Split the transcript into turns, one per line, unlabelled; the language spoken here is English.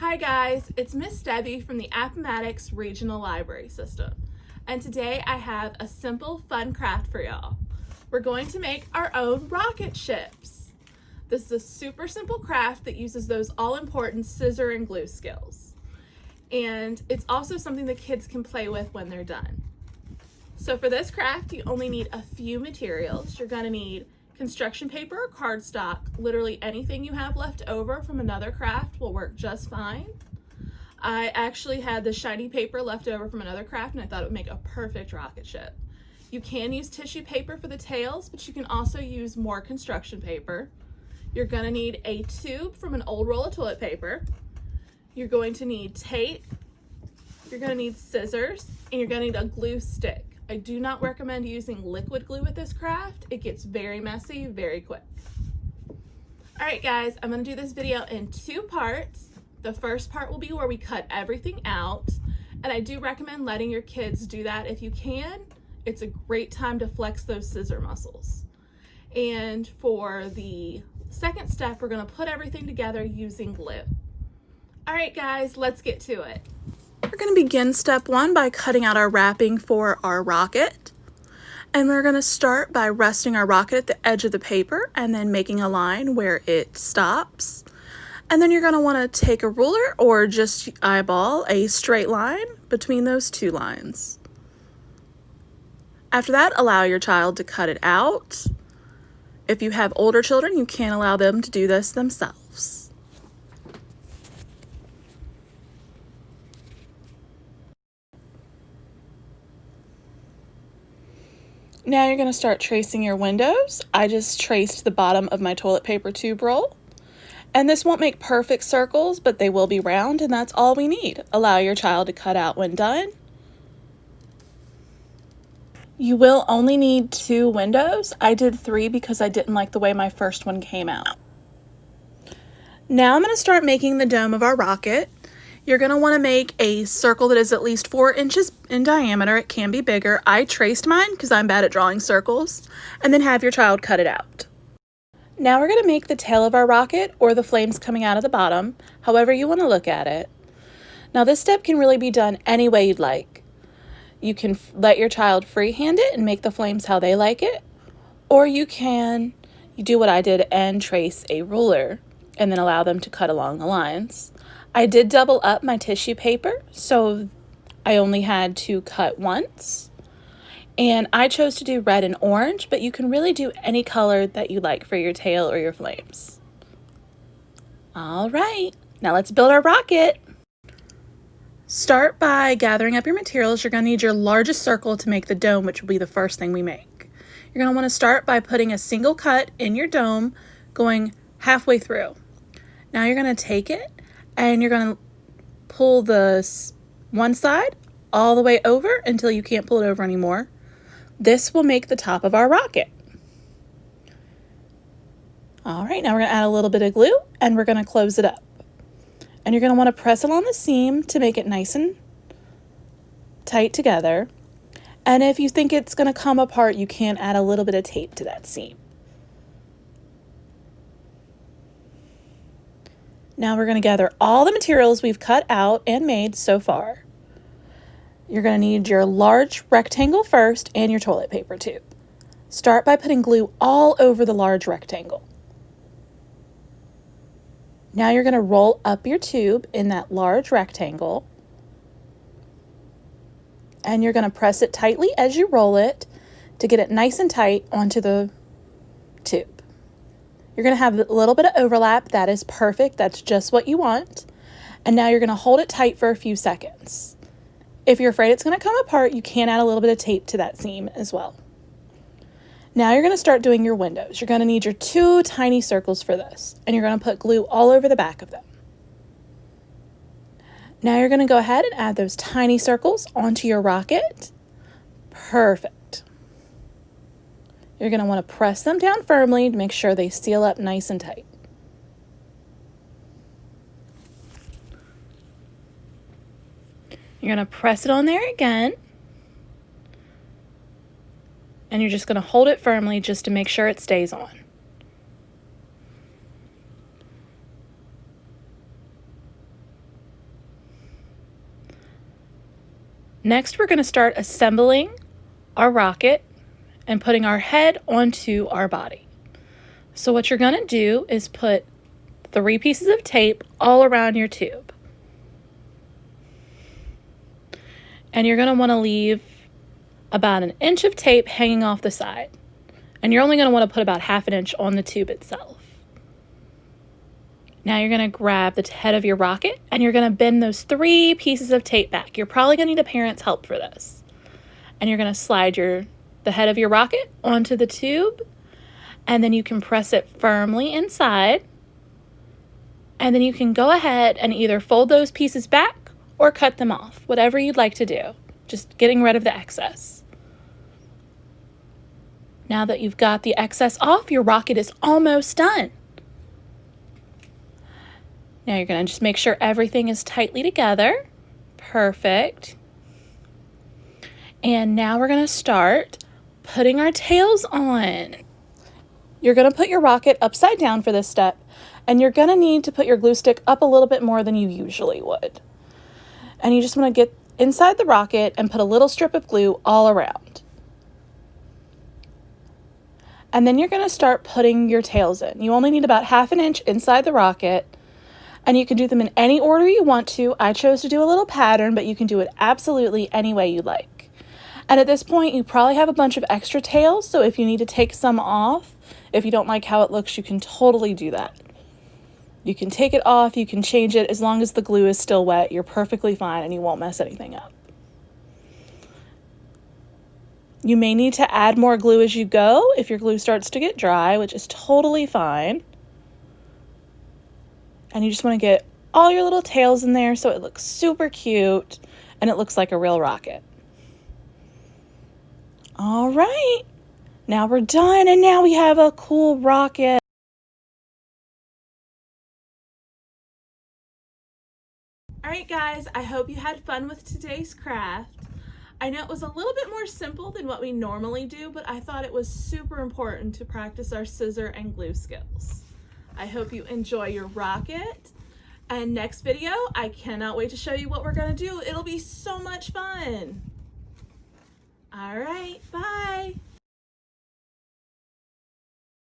Hi guys, it's Miss Debbie from the Appomattox Regional Library System, and today I have a simple, fun craft for y'all. We're going to make our own rocket ships. This is a super simple craft that uses those all-important scissor and glue skills. And it's also something the kids can play with when they're done. So for this craft, you only need a few materials. You're going to need construction paper or cardstock. Literally anything you have left over from another craft will work just fine. I actually had the shiny paper left over from another craft and I thought it would make a perfect rocket ship. You can use tissue paper for the tails, but you can also use more construction paper. You're going to need a tube from an old roll of toilet paper. You're going to need tape. You're going to need scissors, and you're going to need a glue stick. I do not recommend using liquid glue with this craft. It gets very messy very quick. All right, guys, I'm going to do this video in two parts. The first part will be where we cut everything out, and I do recommend letting your kids do that if you can. It's a great time to flex those scissor muscles. And for the second step, we're going to put everything together using glue. All right, guys, let's get to it. We're going to begin step one by cutting out our wrapping for our rocket. And we're going to start by resting our rocket at the edge of the paper and then making a line where it stops. And then you're going to want to take a ruler or just eyeball a straight line between those two lines. After that, allow your child to cut it out. If you have older children, you can allow them to do this themselves. Now you're going to start tracing your windows. I just traced the bottom of my toilet paper tube roll. And this won't make perfect circles, but they will be round, and that's all we need. Allow your child to cut out when done. You will only need 2 windows. I did 3 because I didn't like the way my first one came out. Now I'm going to start making the dome of our rocket. You're going to want to make a circle that is at least 4 inches in diameter. It can be bigger. I traced mine because I'm bad at drawing circles. And then have your child cut it out. Now we're going to make the tail of our rocket, or the flames coming out of the bottom, however you want to look at it. Now this step can really be done any way you'd like. You can let your child freehand it and make the flames how they like it. Or you do what I did and trace a ruler and then allow them to cut along the lines. I did double up my tissue paper, so I only had to cut once. And I chose to do red and orange, but you can really do any color that you like for your tail or your flames. All right, now let's build our rocket. Start by gathering up your materials. You're going to need your largest circle to make the dome, which will be the first thing we make. You're going to want to start by putting a single cut in your dome, going halfway through. Now you're going to take it and you're going to pull the one side all the way over until you can't pull it over anymore. This will make the top of our rocket. All right, now we're going to add a little bit of glue and we're going to close it up. And you're going to want to press it on the seam to make it nice and tight together. And if you think it's going to come apart, you can add a little bit of tape to that seam. Now we're going to gather all the materials we've cut out and made so far. You're going to need your large rectangle first and your toilet paper tube. Start by putting glue all over the large rectangle. Now you're going to roll up your tube in that large rectangle, and you're going to press it tightly as you roll it to get it nice and tight onto the tube. You're going to have a little bit of overlap. That is perfect. That's just what you want. And now you're going to hold it tight for a few seconds. If you're afraid it's going to come apart, you can add a little bit of tape to that seam as well. Now you're going to start doing your windows. You're going to need your 2 tiny circles for this, and you're going to put glue all over the back of them. Now you're going to go ahead and add those tiny circles onto your rocket. Perfect. You're going to want to press them down firmly to make sure they seal up nice and tight. You're going to press it on there again. And you're just going to hold it firmly just to make sure it stays on. Next, we're going to start assembling our rocket and putting our head onto our body. So what you're going to do is put 3 pieces of tape all around your tube. And you're going to want to leave about 1 inch of tape hanging off the side. And you're only going to want to put about 1/2 inch on the tube itself. Now you're going to grab the head of your rocket and you're going to bend those 3 pieces of tape back. You're probably going to need a parent's help for this. And you're going to slide the head of your rocket onto the tube, and then you can press it firmly inside. And then you can go ahead and either fold those pieces back or cut them off, whatever you'd like to do. Just getting rid of the excess. Now that you've got the excess off, your rocket is almost done. Now you're going to just make sure everything is tightly together. Perfect. And now we're going to start putting our tails on. You're going to put your rocket upside down for this step, and you're going to need to put your glue stick up a little bit more than you usually would. And you just want to get inside the rocket and put a little strip of glue all around. And then you're going to start putting your tails in. You only need about 1/2 inch inside the rocket. And you can do them in any order you want to. I chose to do a little pattern, but you can do it absolutely any way you like. And at this point, you probably have a bunch of extra tails, so if you need to take some off, if you don't like how it looks, you can totally do that. You can take it off, you can change it. As long as the glue is still wet, you're perfectly fine and you won't mess anything up. You may need to add more glue as you go if your glue starts to get dry, which is totally fine. And you just want to get all your little tails in there so it looks super cute and it looks like a real rocket. All right, now we're done and now we have a cool rocket. All right, guys, I hope you had fun with today's craft. I know it was a little bit more simple than what we normally do, but I thought it was super important to practice our scissor and glue skills. I hope you enjoy your rocket. And next video, I cannot wait to show you what we're gonna do. It'll be so much fun. All right, bye.